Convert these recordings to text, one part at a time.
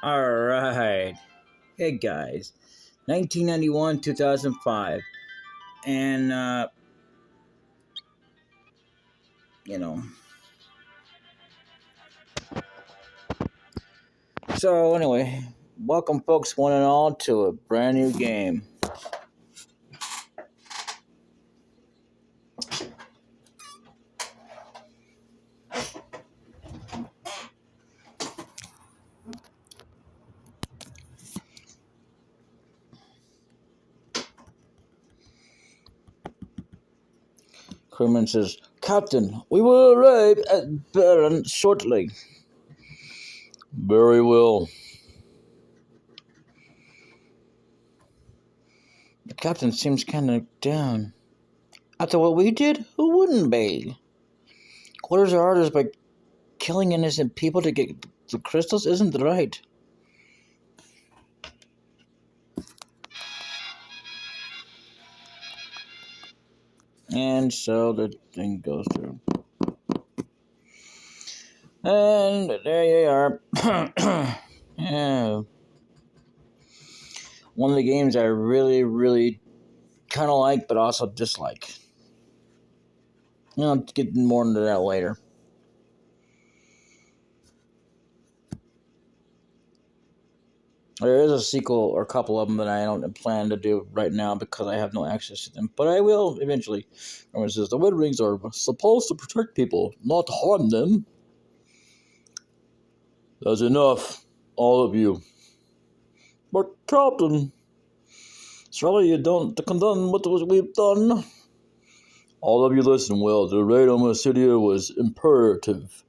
All right. Hey guys. 1991, 2005. And, you know. So, anyway, welcome, folks, one and all, to a brand new game. Crewman says, Captain, we will arrive at Baron shortly. Very well. The captain seems kind of down. After what we did, who wouldn't be? Quarters our orders by killing innocent people to get the crystals isn't right. And so the thing goes through. And there you are. Yeah. One of the games I really, really kind of like, but also dislike. I'll get more into that later. There is a sequel or a couple of them that I don't plan to do right now because I have no access to them. But I will eventually. It says the Wind Rings are supposed to protect people, not harm them. That's enough, all of you. But Captain, surely you don't condemn what we've done. All of you listen well. The raid on Mysidia was imperative.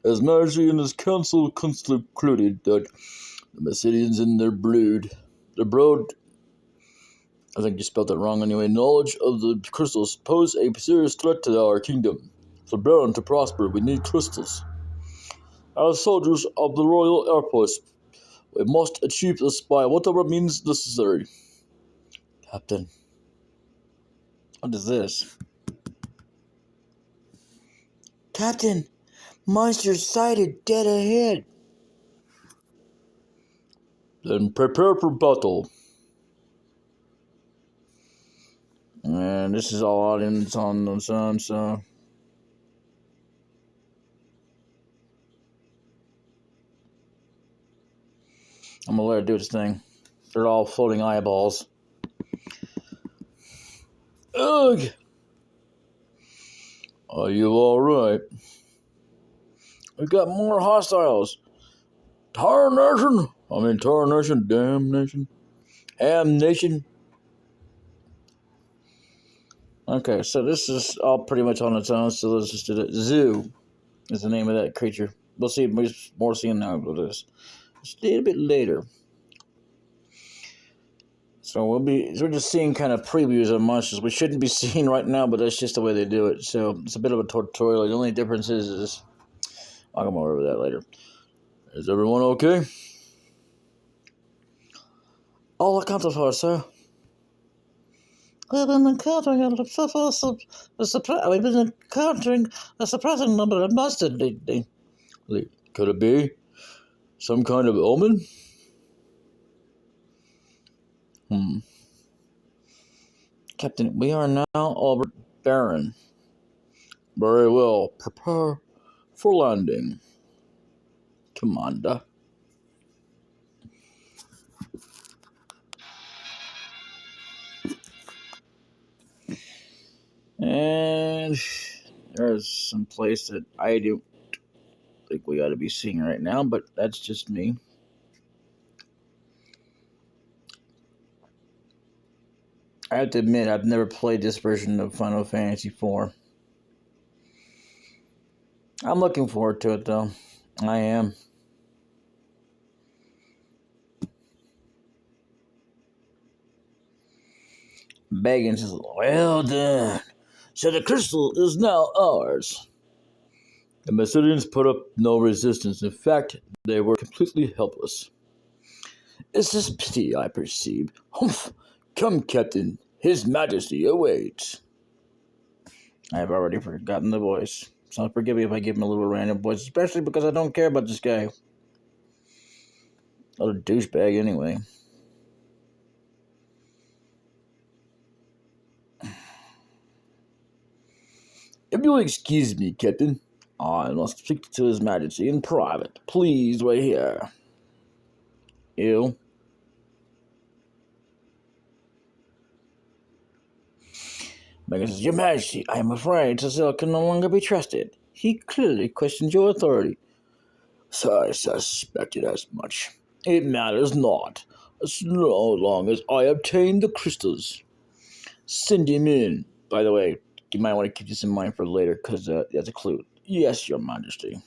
As Marjorie and his council concluded that the Mysidians and their brood, I think you spelled that wrong anyway, knowledge of the crystals pose a serious threat to our kingdom. For Baron to prosper, we need crystals. As soldiers of the Royal Air Force, we must achieve this by whatever means necessary. Captain, what is this? Captain, monsters sighted dead ahead. Then prepare for battle. And this is all audience on the sun, so. I'm gonna let it do its thing. They're all floating eyeballs. Ugh! Are you alright? We got more hostiles. Tarnation! Damnation. Amnation. Okay, so this is all pretty much on its own, so let's just do it. Zoo is the name of that creature. We'll see more seeing now about this. Just a little bit later. So we're just seeing kind of previews of monsters. We shouldn't be seeing right now, but that's just the way they do it. So it's a bit of a tutorial. The only difference is I'll come over that later. Is everyone okay? All accounted for, sir. We've been encountering a surprising number of monsters lately. Could it be some kind of omen? Captain, we are now over Baron. Very well. Prepare for landing, Commander. And there's some place that I don't think we ought to be seeing right now, but that's just me. I have to admit, I've never played this version of Final Fantasy IV. I'm looking forward to it, though. I am. Baggins says, well done. So the crystal is now ours. The Mysidians put up no resistance. In fact, they were completely helpless. It's this pity I perceive. Humph! Come, Captain. His Majesty awaits. I have already forgotten the voice. So forgive me if I give him a little random voice, especially because I don't care about this guy. Not a douchebag anyway. If you'll excuse me, Captain, I must speak to His Majesty in private. Please, wait here. You. Megan says, Your Majesty, I am afraid Cecile can no longer be trusted. He clearly questions your authority. So I suspected as much. It matters not, as long as I obtain the crystals. Send him in. By the way, you might want to keep this in mind for later, because that's a clue. Yes, Your Majesty.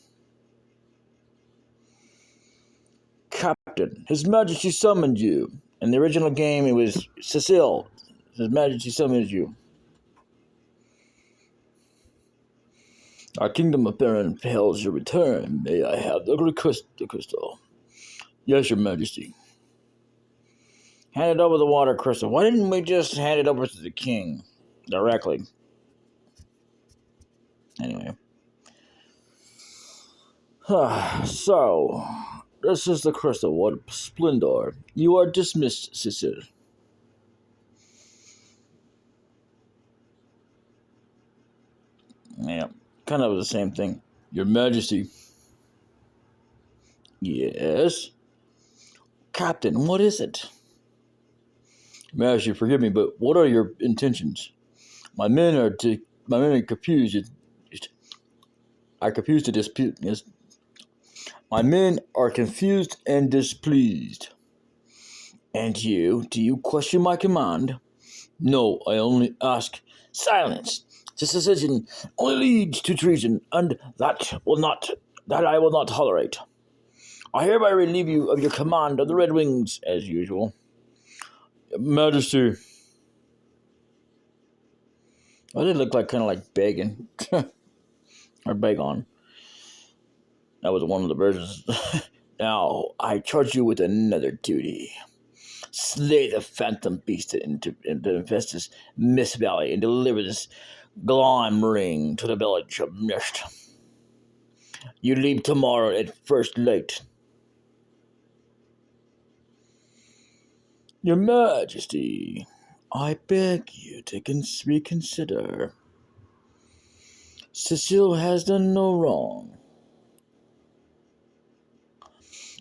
Captain, His Majesty summoned you. In the original game, it was Cecile. His Majesty summons you. Our kingdom of Baron hails your return. May I have the crystal? Yes, Your Majesty. Hand it over the water crystal. Why didn't we just hand it over to the king directly? Anyway. So, this is the crystal. What splendor. You are dismissed, Cecile. Yeah, kind of the same thing. Your Majesty. Yes? Captain, what is it? Majesty, forgive me, but what are your intentions? My men are confused. Are confused to dispute. My men are confused and displeased. And you? Do you question my command? No, I only ask. Silence. This decision only leads to treason, and that I will not tolerate. I hereby relieve you of your command of the Red Wings, as usual. Majesty. I did look like kind of like begging. Or Bagon. That was one of the versions. Now, I charge you with another duty. Slay the phantom beast that infests this Mist Valley and deliver this Glime ring to the village of Mist. You leave tomorrow at first light. Your Majesty, I beg you to reconsider. Cecile has done no wrong.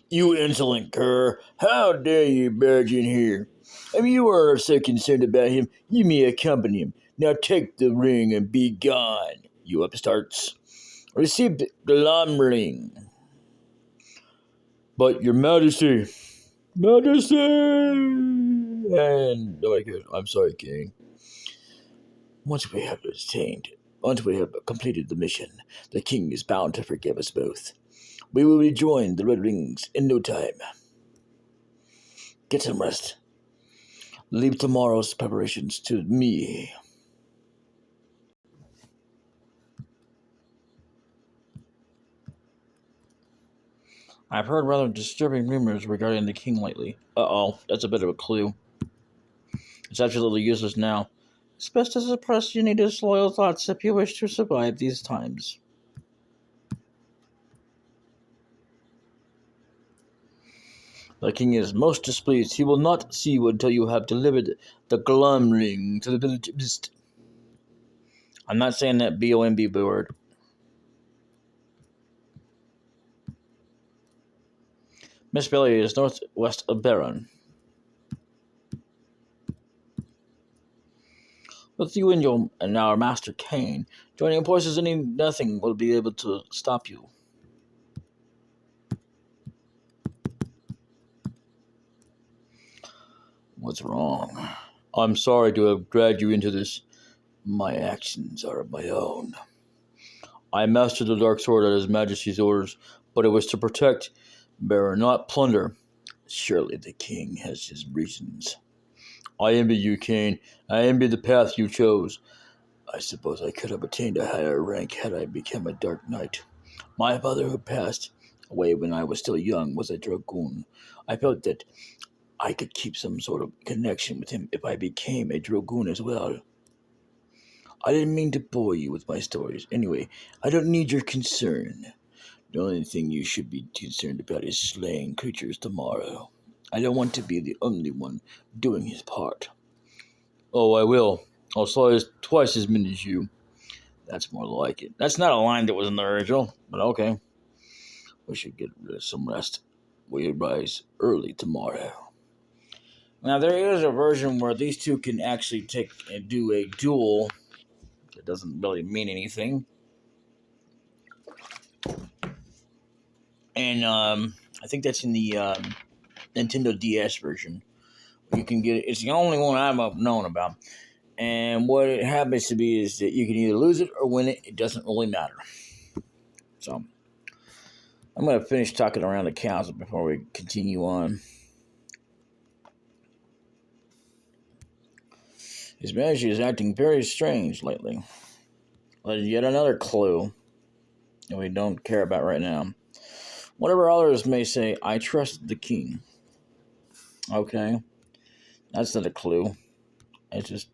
You insolent cur! How dare you barge in here? If you are so concerned about him, you may accompany him. Now take the ring and be gone, you upstarts. Receive the glum ring. But your Majesty, and nobody cares. I'm sorry, King. Once we have completed the mission, the King is bound to forgive us both. We will rejoin the Red Wings in no time. Get some rest. Leave tomorrow's preparations to me. I've heard rather disturbing rumors regarding the king lately. Uh-oh, that's a bit of a clue. It's absolutely useless now. It's best to suppress your disloyal thoughts if you wish to survive these times. The king is most displeased. He will not see you until you have delivered the glum ring to the village of Mist. I'm not saying that B-O-M-B word. Mist Valley is northwest of Baron. With you and our master Cain joining forces, nothing will be able to stop you. What's wrong? I'm sorry to have dragged you into this. My actions are of my own. I mastered the dark sword at His Majesty's orders, but it was to protect, bearer, not plunder. Surely the king has his reasons. I envy you, Cain. I envy the path you chose. I suppose I could have attained a higher rank had I become a dark knight. My father, who passed away when I was still young, was a dragoon. I felt that I could keep some sort of connection with him if I became a dragoon as well. I didn't mean to bore you with my stories. Anyway, I don't need your concern. The only thing you should be concerned about is slaying creatures tomorrow. I don't want to be the only one doing his part. Oh, I will. I'll slay twice as many as you. That's more like it. That's not a line that was in the original, but okay. We should get some rest. We rise early tomorrow. Now, there is a version where these two can actually take and do a duel. It doesn't really mean anything. And I think that's in the Nintendo DS version. You can get it. It's the only one I've known about. And what it happens to be is that you can either lose it or win it. It doesn't really matter. So, I'm going to finish talking around the council before we continue on. His Majesty is acting very strange lately. There's yet another clue that we don't care about right now. Whatever others may say, I trust the king. Okay, that's not a clue. It's just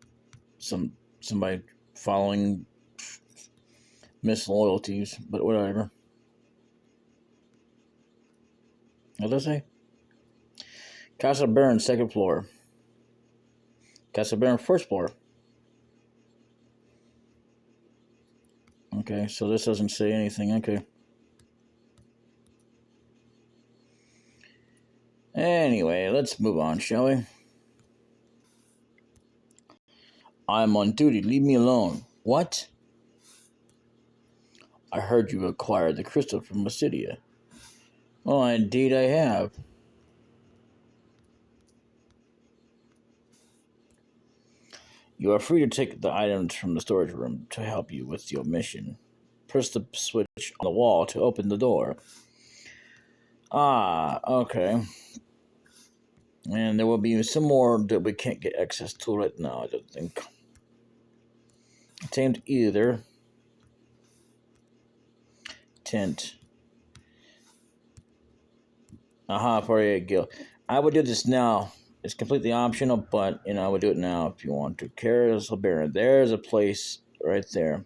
somebody following misloyalties, but whatever. What does it say? Castle Baron, second floor. Castle Baron, first floor. Okay, so this doesn't say anything. Okay. Anyway, let's move on, shall we? I'm on duty. Leave me alone. What? I heard you acquired the crystal from Mysidia. Well, indeed I have. You are free to take the items from the storage room to help you with your mission. Press the switch on the wall to open the door. Ah, okay. And there will be some more that we can't get access to right now, I don't think. Tamed either. Tent. Aha, 48 gil. I would do this now. It's completely optional, but, I would do it now if you want to. Castle Baron. There's a place right there.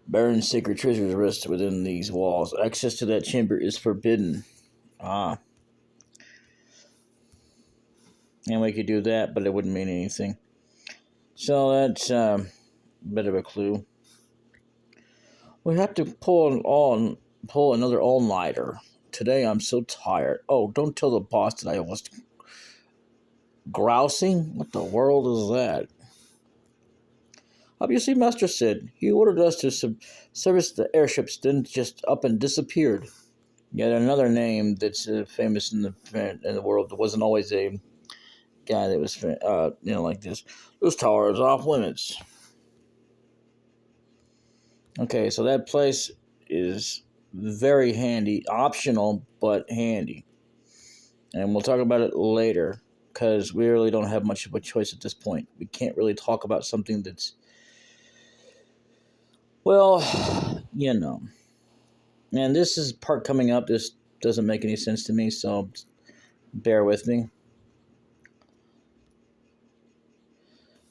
Baron's sacred treasures rest within these walls. Access to that chamber is forbidden. Ah. And we could do that, but it wouldn't mean anything. So that's a bit of a clue. We have to pull another all-nighter. Today I'm so tired. Oh, don't tell the boss that I was grousing? What the world is that? Obviously, Master said he ordered us to service the airships, then just up and disappeared. Yet another name that's famous in the world that wasn't always a guy that was like this. This tower is off limits. Okay, so that place is very handy, optional but handy, and we'll talk about it later because we really don't have much of a choice at this point. We can't really talk about something that's, well, and this is part coming up. This doesn't make any sense to me, so bear with me.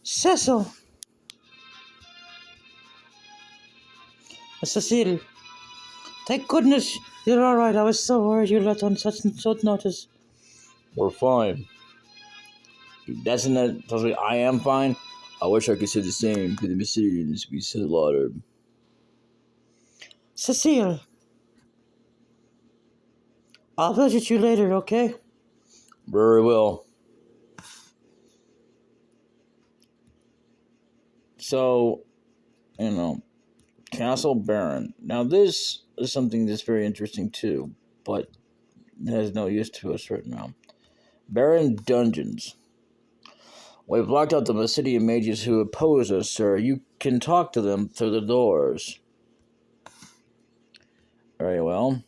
Cecil! Cecile! Thank goodness you're all right. I was so worried you left on such short notice. We're fine. That's totally, I am fine. I wish I could say the same for the Mysidians we slaughtered. Cecile! I'll visit you later, okay? Very well. So, Castle Baron. Now, this is something that's very interesting too, but it has no use to us right now. Baron Dungeons. We've locked out the Mysidian mages who oppose us, sir. You can talk to them through the doors. Very well.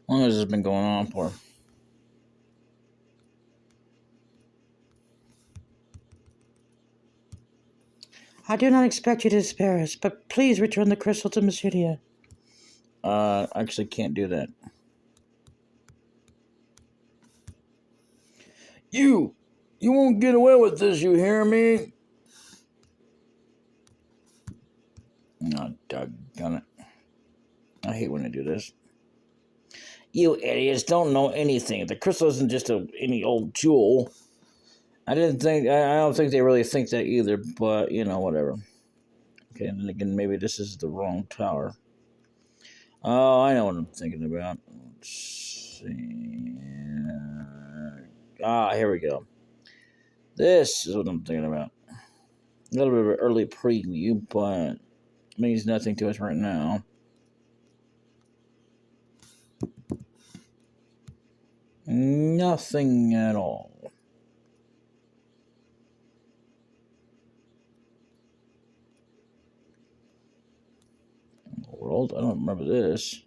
How long has this been going on for? I do not expect you to spare us, but please return the crystal to Masudia. Actually can't do that. You won't get away with this, you hear me? Oh, doggone it. I hate when I do this. You idiots don't know anything. The crystal isn't just any old jewel. I don't think they really think that either, but, whatever. Okay, and then again, maybe this is the wrong tower. Oh, I know what I'm thinking about. Let's see. Here we go. This is what I'm thinking about. A little bit of an early preview, but means nothing to us right now. Nothing at all. World, I don't remember this.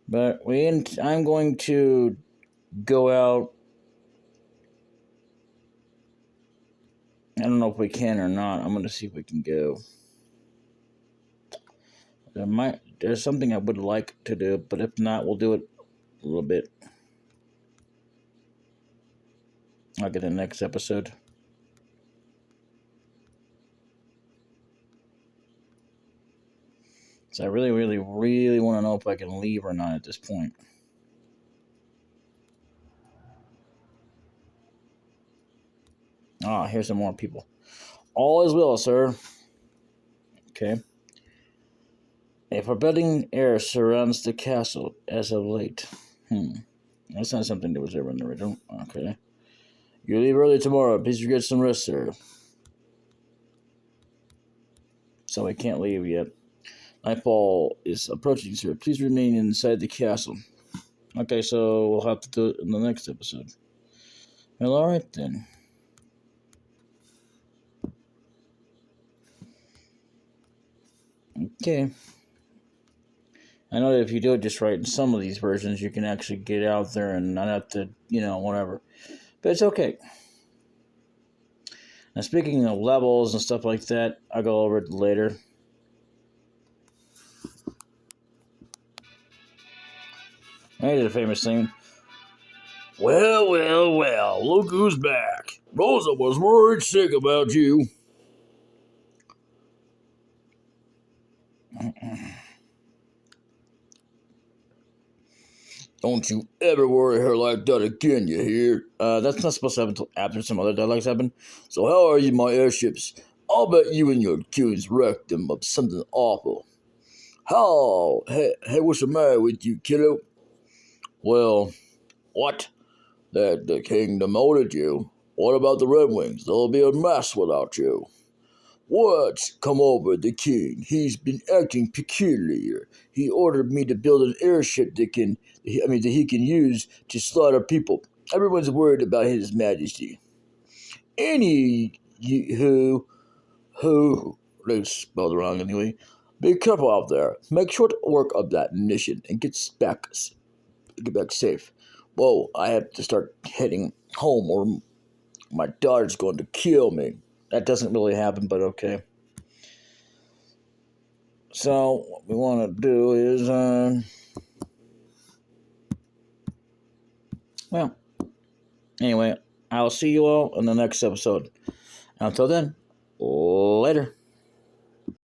But I'm going to go out. I don't know if we can or not. I'm going to see if we can go. There's something I would like to do, but if not, we'll do it a little bit. I'll get the next episode. So I really, really, really want to know if I can leave or not at this point. Here's some more people. All is well, sir. Okay. A forbidding air surrounds the castle as of late. That's not something that was ever in the original. Okay. You leave early tomorrow. Please get some rest, sir. So I can't leave yet. Nightfall is approaching, sir. Please remain inside the castle. Okay, so we'll have to do it in the next episode. Well, alright then. Okay. I know that if you do it just right in some of these versions, you can actually get out there and not have to, whatever. But it's okay. Now, speaking of levels and stuff like that, I'll go over it later. Here's a famous thing. Well, look who's back. Rosa was worried sick about you. Don't you ever worry her like that again, you hear? That's not supposed to happen until after some other dialogues happen. So how are you, my airships? I'll bet you and your goons wrecked them of something awful. How? Hey, what's the matter with you, kiddo? Well, what? That the king demoted you. What about the Red Wings? They'll be a mess without you. What's come over the king? He's been acting peculiar. He ordered me to build an airship that he can use to slaughter people. Everyone's worried about His Majesty. Who they spelled it wrong anyway. Be careful out there. Make short work of that mission and get back safe. Whoa, I have to start heading home or my daughter's going to kill me. That doesn't really happen, but okay. So, what we want to do is, anyway, I'll see you all in the next episode. Until then, later.